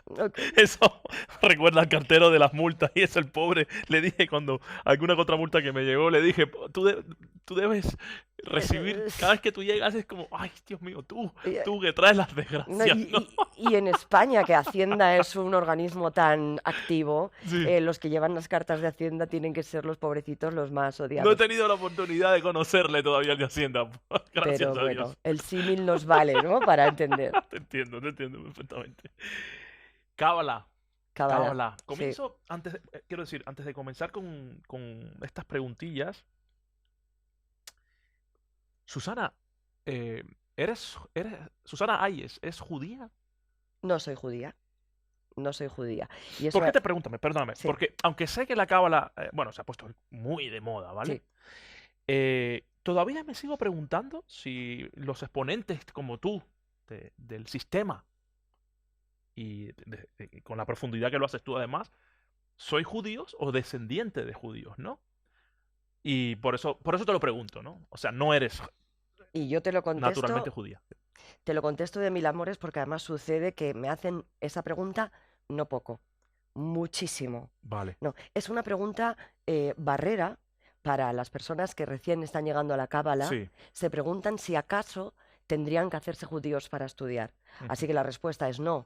Ok. Eso recuerda al cartero de las multas y eso el pobre. Le dije cuando alguna otra multa que me llegó, le dije, tú debes recibir, cada vez que tú llegas es como, ay, Dios mío, Y, tú que traes las no, desgracias, ¿no? y en España, que Hacienda es un organismo tan activo, Sí. los que llevan las cartas de Hacienda tienen que ser los pobrecitos los más No he odiados. tenido la oportunidad de conocerle todavía al de Hacienda, Pero gracias a bueno, Dios. el símil nos vale, ¿no? Para entender. Te entiendo perfectamente. Cábala, Cábala. cábala. Sí. Comienzo, quiero decir, antes de comenzar con estas preguntillas, Susana, eh, Susana Ayes, ¿es judía? No soy judía. No soy judía. Y ¿Por eso, qué te pregúntame? Perdóname. sí, Porque aunque sé que la cábala, bueno, se ha puesto muy de moda, ¿vale? sí. Todavía me sigo preguntando si los exponentes como tú del sistema y con la profundidad que lo haces tú además, ¿soy judíos o descendiente de judíos, ¿no? Y por eso te lo pregunto, ¿no? O sea, no eres Y yo naturalmente judía. te lo contesto de mil amores porque además sucede que me hacen esa pregunta no poco, muchísimo. Vale. No, es una pregunta barrera para las personas que recién están llegando a la Cábala. Sí. Se preguntan si acaso tendrían que hacerse judíos para estudiar. Así Ujú. que la respuesta es no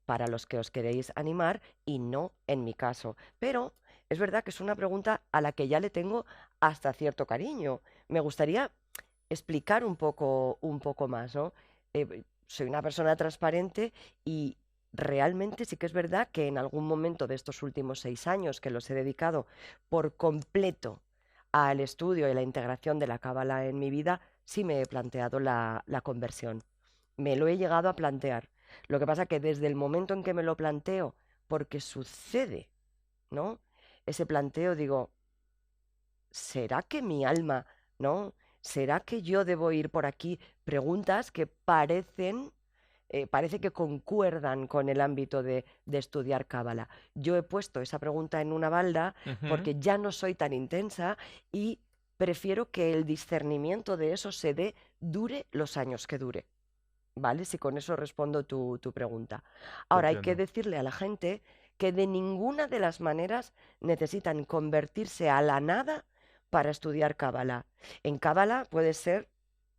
para los que os queréis animar y no en mi caso. Pero es verdad que es una pregunta a la que ya le tengo hasta cierto cariño. Me gustaría explicar un poco más, ¿no? Soy una persona transparente y realmente sí que es verdad que en algún momento de estos últimos 6 años que los he dedicado por completo al estudio y la integración de la cábala en mi vida, sí me he planteado la conversión. Me lo he llegado a plantear. Lo que pasa que desde el momento en que me lo planteo, porque sucede, ¿no? Ese planteo digo, ¿será que mi alma, ¿no? ¿Será que yo debo ir por aquí? Preguntas que parece que concuerdan con el ámbito de estudiar cábala. Yo he puesto esa pregunta en una balda Ujú. porque ya no soy tan intensa y prefiero que el discernimiento de eso se dé, dure los años que dure. ¿Vale? Si con eso respondo tu pregunta. Te Ahora, hay que entiendo. decirle a la gente que de ninguna de las maneras necesitan convertirse a la nada para estudiar Cábala. En Cábala puede ser,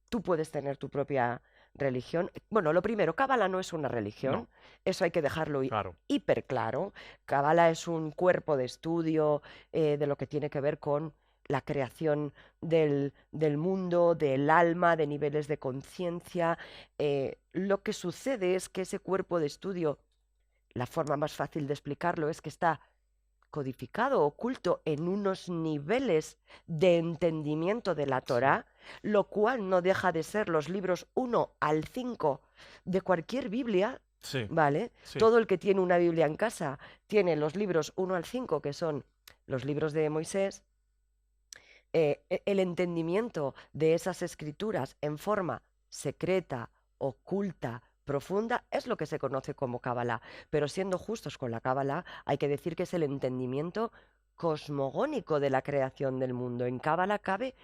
tú puedes tener tu propia religión. Bueno, lo primero, Cábala no es una religión, No, eso hay que dejarlo claro. hiper claro. Cábala es un cuerpo de estudio de lo que tiene que ver con la creación del mundo, del alma, de niveles de conciencia. Lo que sucede es que ese cuerpo de estudio, la forma más fácil de explicarlo es que está codificado, oculto en unos niveles de entendimiento de la Sí. Torá, lo cual no deja de ser los libros 1 al 5 de cualquier Biblia, Sí. ¿vale? Sí. Todo el que tiene una Biblia en casa tiene los libros 1 al 5, que son los libros de Moisés, el entendimiento de esas escrituras en forma secreta, oculta, profunda, es lo que se conoce como Cábala. Pero siendo justos con la Cábala, hay que decir que es el entendimiento cosmogónico de la creación del mundo. En Cábala cabe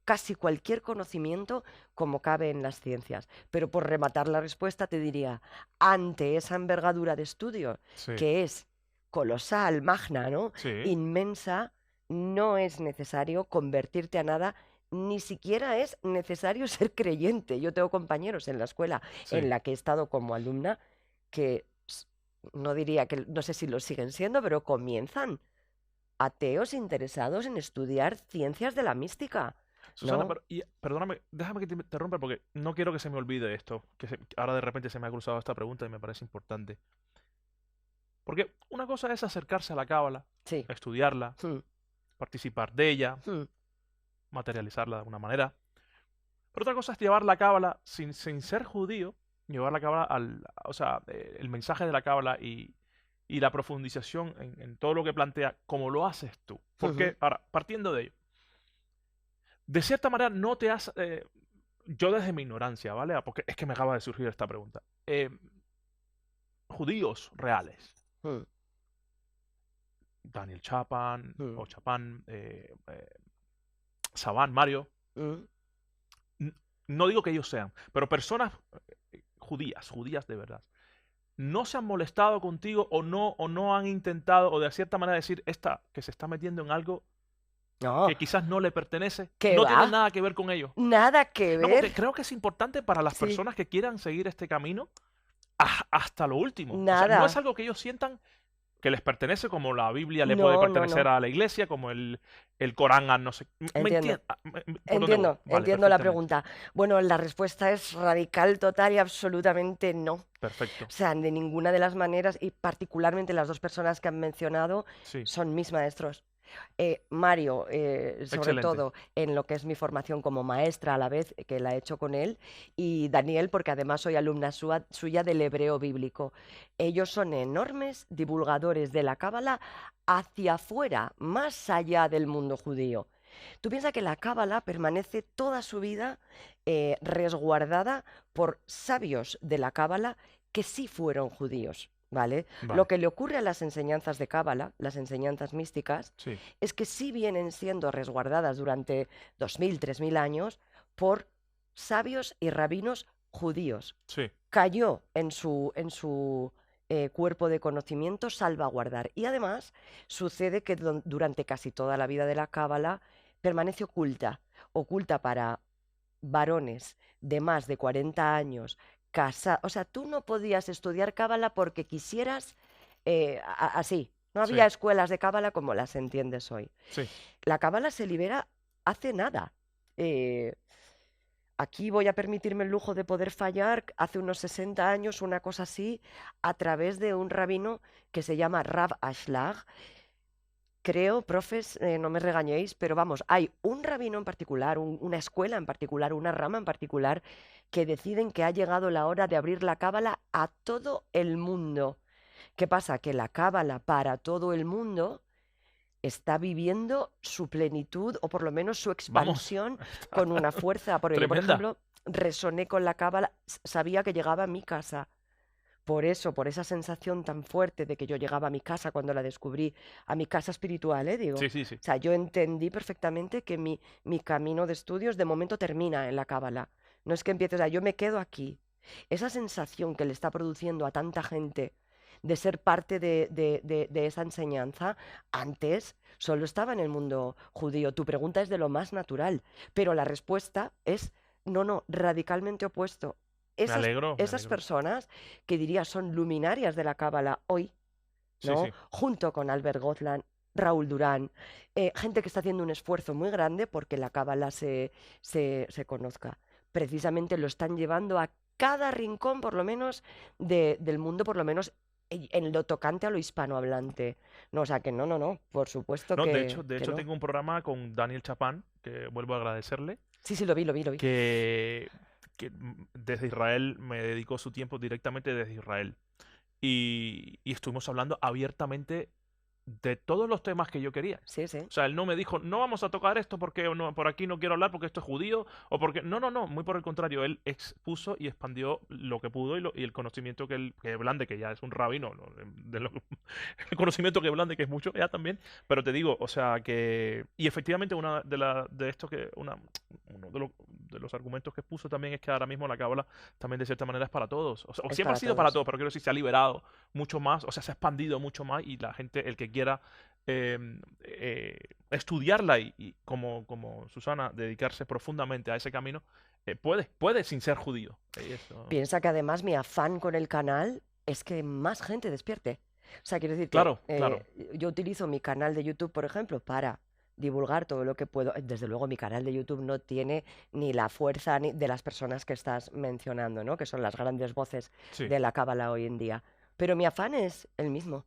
casi cualquier conocimiento como cabe en las ciencias. Pero por rematar la respuesta te diría, ante esa envergadura de estudio, Sí. que es colosal, magna, ¿no? Sí. Inmensa, no es necesario convertirte a nada, ni siquiera es necesario ser creyente. Yo tengo compañeros en la escuela en Sí. la que he estado como alumna que no diría que, no sé si lo siguen siendo, pero comienzan ateos interesados en estudiar ciencias de la mística, Susana, ¿no? perdóname, déjame que te interrumpa porque no quiero que se me olvide esto, que ahora de repente se me ha cruzado esta pregunta y me parece importante. Porque una cosa es acercarse a la cábala, Sí. estudiarla, Mm, participar de ella, mm, materializarla de alguna manera. Pero otra cosa es llevar la cábala sin ser judío, llevar la cábala o sea, el mensaje de la cábala y la profundización en todo lo que plantea, como lo haces tú. ujú. Porque, ahora, partiendo de ello, de cierta manera no te has, yo desde mi ignorancia, ¿vale? Porque es que me acaba de surgir esta pregunta. Judíos reales, Mm, Daniel Chapman mm, o Chapán, Saban, Mario, mm. no digo que ellos sean, pero personas judías de verdad. no se han molestado contigo o no han intentado o de cierta manera decir, esta que se está metiendo en algo No, que quizás no le pertenece, ¿qué no tiene va? nada que ver con ello? Nada que No, ver. porque creo que es importante para las Sí, personas que quieran seguir este camino hasta lo último. O sea, no es nada. algo que ellos sientan que les pertenece, como la Biblia le puede No, no, pertenecer no. a la iglesia, como el Corán a no sé. ¿Me Entiendo. entiendes? ¿Por dónde voy? Vale, Entiendo la perfectamente. pregunta. Bueno, la respuesta es radical, total y absolutamente no. O Perfecto. sea, de ninguna de las maneras, y particularmente las dos personas que han mencionado, Sí, son mis maestros. Mario, sobre excelente. todo en lo que es mi formación como maestra a la vez, que la he hecho con él, y Daniel, porque además soy alumna suya del hebreo bíblico. Ellos son enormes divulgadores de la cábala hacia afuera, más allá del mundo judío. Tú piensas que la cábala permanece toda su vida resguardada por sabios de la cábala que sí fueron judíos. ¿Vale? Lo Vale, que le ocurre a las enseñanzas de cábala, las enseñanzas místicas, sí, es que sí vienen siendo resguardadas durante 2000, 3000 años por sabios y rabinos judíos. sí. Cayó en su cuerpo de conocimiento salvaguardar. Y además sucede que durante casi toda la vida de la cábala permanece oculta, oculta para varones de más de 40 años, casados. O sea, tú no podías estudiar cábala porque quisieras así. No había Sí, escuelas de cábala como las entiendes hoy. sí. La cábala se libera hace nada. Eh, Aquí voy a permitirme el lujo de poder fallar, hace unos 60 años, una cosa así, a través de un rabino que se llama Rav Ashlag. Creo, profes, no me regañéis, pero vamos, hay un rabino en particular, una escuela en particular, una rama en particular, que deciden que ha llegado la hora de abrir la cábala a todo el mundo. ¿Qué pasa? Que la cábala para todo el mundo está viviendo su plenitud o por lo menos su Vamos, expansión está con una fuerza. Porque yo, por tremenda. ejemplo, resoné con la cábala, sabía que llegaba a mi casa. Por eso, por esa sensación tan fuerte de que yo llegaba a mi casa cuando la descubrí, a mi casa espiritual, digo. Sí, sí, sí. O sea, yo entendí perfectamente que mi camino de estudios de momento termina en la cábala. No es que empiece, o sea, yo me quedo aquí. Esa sensación que le está produciendo a tanta gente de ser parte de esa enseñanza, antes solo estaba en el mundo judío. Tu pregunta es de lo más natural, pero la respuesta es no, no, radicalmente opuesto. Me Esas, alegro, me esas alegro. personas que diría son luminarias de la cábala hoy, Sí, ¿no? sí. Junto con Albert Gotland, Raúl Durán, gente que está haciendo un esfuerzo muy grande porque la cábala se conozca. Precisamente lo están llevando a cada rincón, por lo menos, del mundo, por lo menos en lo tocante a lo hispanohablante. No, o sea que no, no, no, por supuesto No, de que hecho no. tengo un programa con Daniel Chapán, que vuelvo a agradecerle, Sí, sí, lo vi, lo vi, lo vi. que, desde Israel me dedicó su tiempo directamente desde Israel. Y estuvimos hablando abiertamente de todos los temas que yo quería. Sí, sí, O sea, él no me dijo, no vamos a tocar esto porque no, por aquí no quiero hablar porque esto es judío o porque... No, no, no, muy por el contrario, él expuso y expandió lo que pudo y el conocimiento que Blande, que ya es un rabino, ¿no? El conocimiento que Blande, que es mucho ya también, pero te digo, o sea, que... Y efectivamente de esto que... Uno de los argumentos que expuso también es que ahora mismo la cábala también de cierta manera es para todos. O sea, o es siempre ha para sido para todos. todos, pero quiero decir, se ha liberado mucho más, o sea, se ha expandido mucho más y la gente, el que quiera estudiarla y como Susana, dedicarse profundamente a ese camino, puede sin ser judío. Eso. Piensa que además mi afán con el canal es que más gente despierte. O sea, quiero decir que Claro, claro. yo utilizo mi canal de YouTube, por ejemplo, para divulgar todo lo que puedo. Desde luego, mi canal de YouTube no tiene ni la fuerza ni de las personas que estás mencionando, ¿no? Que son las grandes voces Sí, de la cábala hoy en día. Pero mi afán es el mismo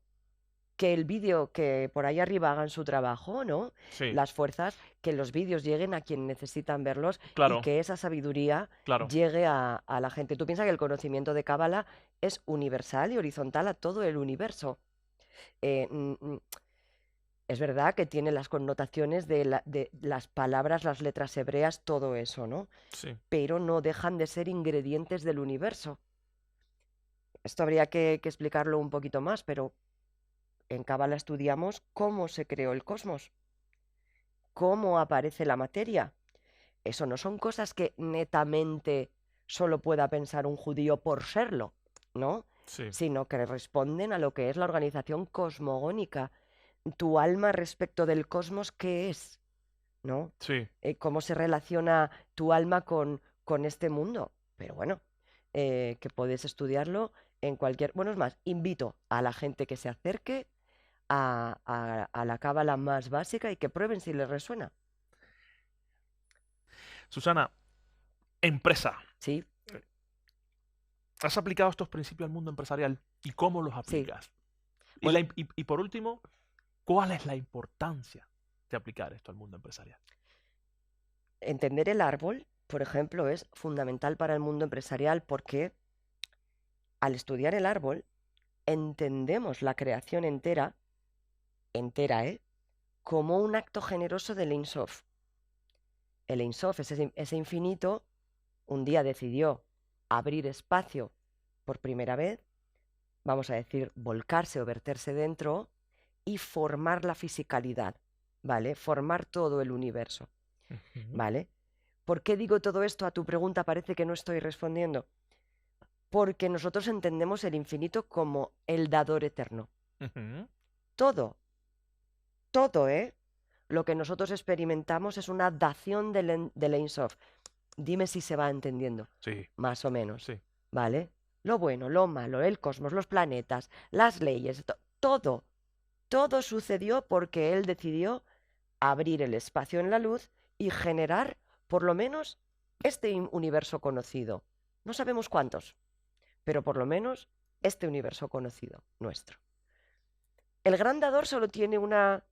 que el vídeo, que por ahí arriba hagan su trabajo, ¿no? sí, Las fuerzas, que los vídeos lleguen a quien necesitan verlos y claro, que esa sabiduría claro. llegue a la gente. Tú piensas que el conocimiento de Cábala es universal y horizontal a todo el universo. Eh, mm, mm, es verdad que tiene las connotaciones de las palabras, las letras hebreas, todo eso, ¿no? Sí, Pero no dejan de ser ingredientes del universo. Esto habría que explicarlo un poquito más, pero en Cábala estudiamos cómo se creó el cosmos, cómo aparece la materia. Eso no son cosas que netamente solo pueda pensar un judío por serlo, ¿no? Sí, sino que responden a lo que es la organización cosmogónica. Tu alma respecto del cosmos, ¿qué es? ¿No? sí. ¿Cómo se relaciona tu alma con este mundo? Pero bueno, que puedes estudiarlo en cualquier... Bueno, es más, invito a la gente que se acerque a la cábala más básica y que prueben si les resuena. Susana, empresa. Sí, ¿Has aplicado estos principios al mundo empresarial? ¿Y cómo los sí. aplicas? Y, Bueno, y por último, ¿cuál es la importancia de aplicar esto al mundo empresarial? entender el árbol, por ejemplo, es fundamental para el mundo empresarial porque al estudiar el árbol entendemos la creación entera, entera, como un acto generoso del Ein Sof. El Ein Sof, ese infinito, un día decidió abrir espacio por primera vez, vamos a decir, volcarse o verterse dentro y formar la fisicalidad, ¿vale? Formar todo el universo, Ujú, ¿vale? ¿Por qué digo todo esto? A tu pregunta parece que no estoy respondiendo. Porque nosotros entendemos el infinito como el dador eterno. ujú. Todo, todo, ¿eh? Lo que nosotros experimentamos es una dación del Ein Sof. Dime si se va entendiendo, Sí, más o menos, sí. ¿vale? Lo bueno, lo malo, el cosmos, los planetas, las leyes, todo, todo sucedió porque él decidió abrir el espacio en la luz y generar, por lo menos, este universo conocido. No sabemos cuántos, pero por lo menos este universo conocido, nuestro. El gran dador solo tiene una...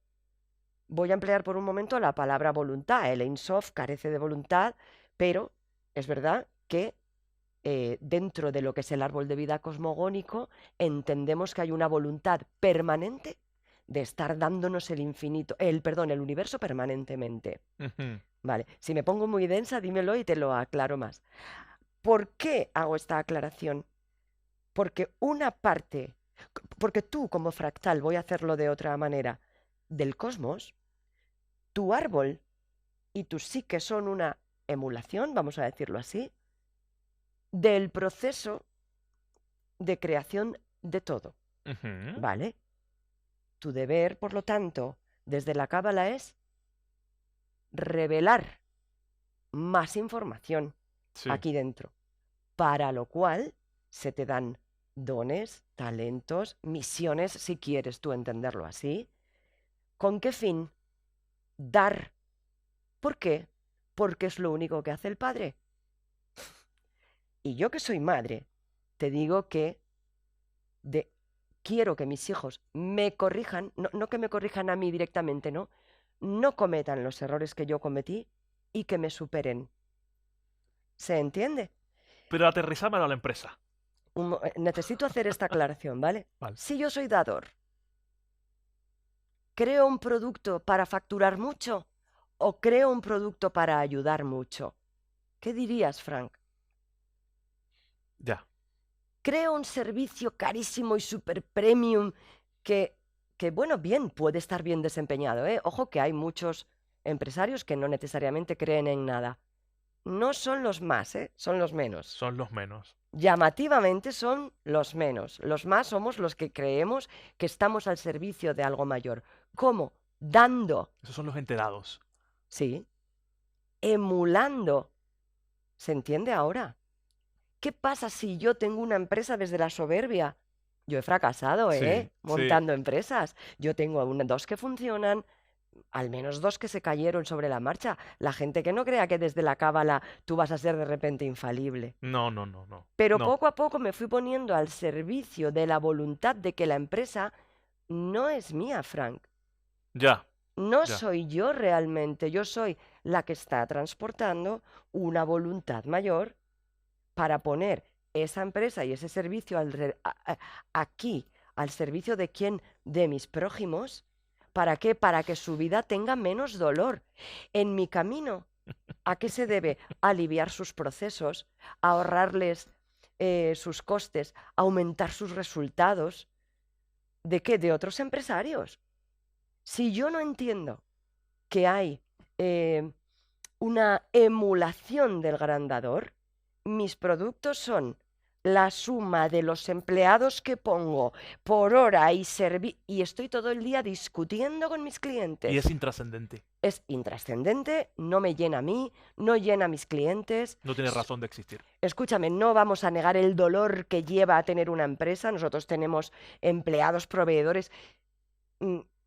Voy a emplear por un momento la palabra voluntad. El Ein Sof carece de voluntad, pero es verdad que dentro de lo que es el árbol de vida cosmogónico entendemos que hay una voluntad permanente de estar dándonos el infinito, perdón, el universo permanentemente. Ujú, Vale, si me pongo muy densa, dímelo y te lo aclaro más. ¿Por qué hago esta aclaración? Porque una parte, porque tú como fractal, voy a hacerlo de otra manera, del cosmos, tu árbol y tu psique son una emulación, vamos a decirlo así, del proceso de creación de todo, ujú. ¿vale? Tu deber, por lo tanto, desde la cábala es revelar más información Sí. aquí dentro, para lo cual se te dan dones, talentos, misiones, si quieres tú entenderlo así. ¿Con qué fin? Dar. ¿Por qué? Porque es lo único que hace el padre. Y yo que soy madre, te digo que de, quiero que mis hijos me corrijan, no, no que me corrijan a mí directamente, ¿no? No cometan los errores que yo cometí y que me superen. ¿Se entiende? Pero aterrizámelo a la empresa. Necesito hacer esta aclaración, ¿vale? Vale. Si yo soy dador, ¿creo un producto para facturar mucho o creo un producto para ayudar mucho? ¿Qué dirías, Frank? Ya. Creo un servicio carísimo y super premium que, bueno, bien, puede estar bien desempeñado, ¿eh? Ojo que hay muchos empresarios que no necesariamente creen en nada. No son los más, ¿eh? Son los menos. Son los menos. Llamativamente son los menos. Los más somos los que creemos que estamos al servicio de algo mayor. ¿Cómo? Dando, Esos son los enterados. ¿sí? Emulando. ¿Se entiende ahora? ¿Qué pasa si yo tengo una empresa desde la soberbia? Yo he fracasado, Sí, sí. montando empresas. Yo tengo dos que funcionan, al menos dos que se cayeron sobre la marcha. La gente que no crea que desde la cábala tú vas a ser de repente infalible. No, no, no, no. Pero No. poco a poco me fui poniendo al servicio de la voluntad de que la empresa no es mía, Frank. Ya, No ya. soy yo realmente, yo soy la que está transportando una voluntad mayor para poner esa empresa y ese servicio aquí, al servicio de quién, de mis prójimos. ¿Para qué? Para que su vida tenga menos dolor. En mi camino, ¿a qué se debe? Aliviar sus procesos, ahorrarles sus costes, aumentar sus resultados. ¿De qué? De otros empresarios. Si yo no entiendo que hay una emulación del gran dador, mis productos son la suma de los empleados que pongo por hora y estoy todo el día discutiendo con mis Y clientes. es intrascendente. Es intrascendente, no me llena a mí, no llena a mis clientes. No tiene razón de existir. Escúchame, no vamos a negar el dolor que lleva a tener una empresa. Nosotros tenemos empleados, proveedores.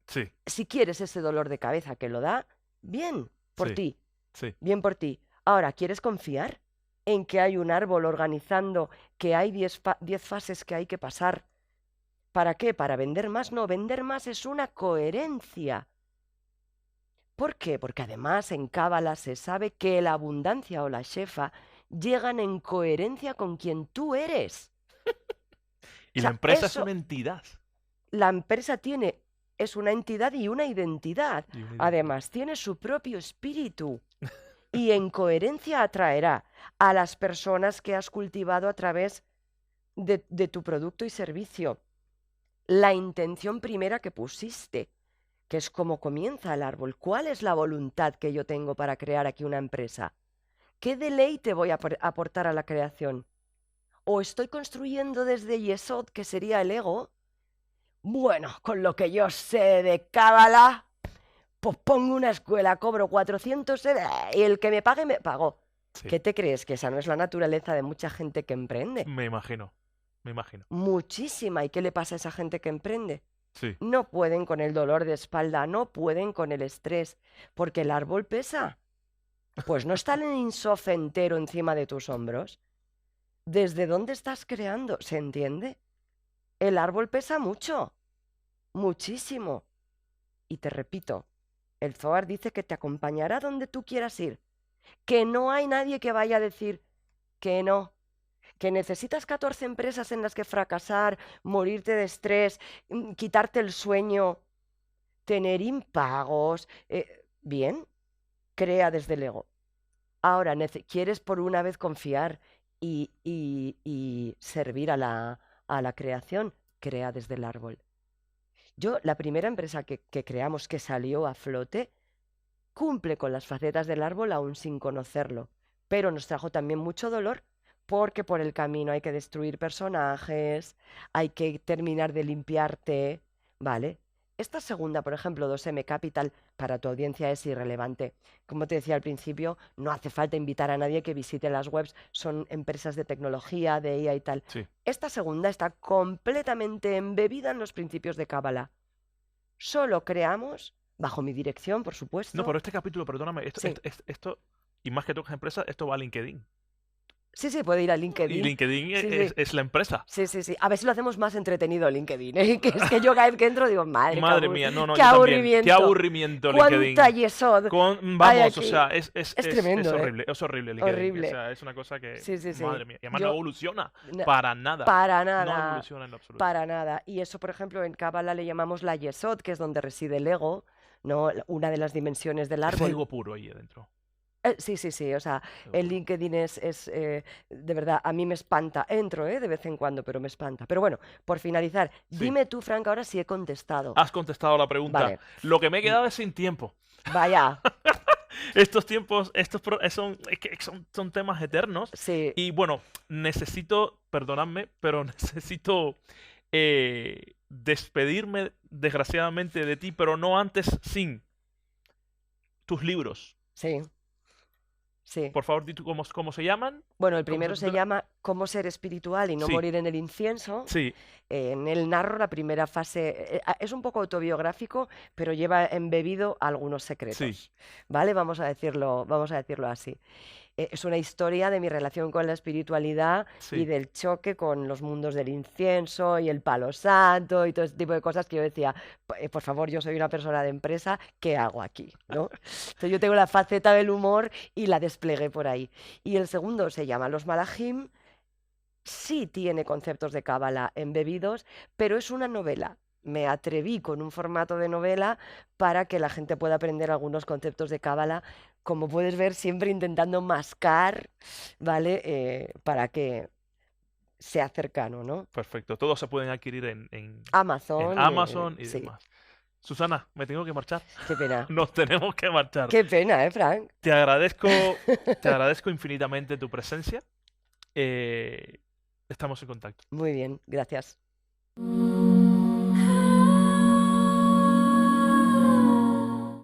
Sí, Si quieres ese dolor de cabeza que lo da, bien por Sí. ti, sí. bien por ti. Ahora, ¿quieres confiar en que hay un árbol organizando, que hay 10 fases que hay que pasar? ¿Para qué? ¿Para vender más? No, vender más es una coherencia. ¿Por qué? Porque además en Cábala se sabe que la abundancia o la shefa llegan en coherencia con quien tú eres. Y O la sea, empresa es eso, una entidad. la empresa es una entidad y una identidad. Y una identidad. Además, tiene su propio espíritu. Y en coherencia atraerá a las personas que has cultivado a través de tu producto y servicio. La intención primera que pusiste, que es cómo comienza el árbol. ¿Cuál es la voluntad que yo tengo para crear aquí una empresa? ¿Qué deleite voy a aportar a la creación? ¿O estoy construyendo desde Yesod, que sería el ego? Bueno, con lo que yo sé de Cábala, pues pongo una escuela, cobro 400 y el que me pague, me pagó. Sí. ¿Qué te crees? Que esa no es la naturaleza de mucha gente que emprende. Me imagino. Me imagino. Muchísima. ¿Y qué le pasa a esa gente que emprende? Sí. No pueden con el dolor de espalda, no pueden con el estrés, porque el árbol pesa. Pues no está el Insof entero encima de tus hombros. ¿Desde dónde estás creando? ¿Se entiende? El árbol pesa mucho, muchísimo. Y te repito, el Zohar dice que te acompañará donde tú quieras ir, que no hay nadie que vaya a decir que no, que necesitas 14 empresas en las que fracasar, morirte de estrés, quitarte el sueño, tener impagos. Bien, crea desde el ego. Ahora, ¿quieres por una vez confiar y servir a la creación? Crea desde el árbol. La primera empresa que creamos que salió a flote cumple con las facetas del árbol aún sin conocerlo, pero nos trajo también mucho dolor porque por el camino hay que destruir personajes, hay que terminar de limpiarte, ¿vale? Esta segunda, por ejemplo, 2M Capital, para tu audiencia es irrelevante. Como te decía al principio, no hace falta invitar a nadie que visite las webs, son empresas de tecnología, de IA y tal. Sí. Esta segunda está completamente embebida en los principios de Cábala. Solo creamos, bajo mi dirección, por supuesto. No, pero este capítulo, perdóname, Sí. esto, y más que todas las empresas, esto va a LinkedIn. Sí, puede ir a Y LinkedIn. LinkedIn Sí. es la empresa. Sí. A ver si lo hacemos más entretenido LinkedIn, ¿eh? Que es que yo cada vez que entro digo, Madre mía, no, qué yo también. aburrimiento. Qué aburrimiento LinkedIn. Cuánta yesod. Vamos, o aquí. sea, Es tremendo, ¿eh? es horrible LinkedIn. Horrible. O sea, es una cosa que, Sí. madre mía, y además Yo- no evoluciona No, para nada. Para No nada. evoluciona en lo absoluto. Para nada. Y eso, por ejemplo, en Cábala le llamamos la yesod, que es donde reside el ego, ¿no? Una de las dimensiones del Es árbol. ego puro ahí adentro. Sí. O sea, Ego el puro. LinkedIn de verdad, a mí me espanta. Entro, de vez en cuando, pero me espanta. Pero bueno, por finalizar, Sí. dime tú, Frank, ahora si he contestado. Has contestado la pregunta. Vale. Lo que me he quedado es sin tiempo. Vaya, Estos tiempos, son temas eternos. sí. Y bueno, necesito, perdonadme, pero necesito despedirme desgraciadamente de ti, pero no antes sin tus libros. Sí. Por favor, di tú cómo se llaman. Bueno, el ¿Cómo primero se se titula? llama Cómo ser espiritual y no Sí. morir en el incienso. Sí, En él narro la primera fase. Es un poco autobiográfico, pero lleva embebido algunos secretos. sí. ¿Vale? Vamos a decirlo así. Es una historia de mi relación con la espiritualidad y Sí. del choque con los mundos del incienso y el palo santo y todo ese tipo de cosas que yo decía, por favor, yo soy una persona de empresa, ¿qué hago aquí? ¿No? Entonces yo tengo la faceta del humor y la desplegué por ahí. Y el segundo se llama Los Malahim. Sí tiene conceptos de cábala embebidos, pero es una novela. Me atreví con un formato de novela para que la gente pueda aprender algunos conceptos de cábala, como puedes ver, siempre intentando mascar, ¿vale? Para que sea cercano, ¿no? Perfecto. Todos se pueden adquirir en Amazon. Amazon y sí. demás. Susana, me tengo que marchar. Qué pena. Nos tenemos que marchar. Qué pena, Frank? Te agradezco infinitamente tu presencia. Estamos en contacto. Muy bien, gracias.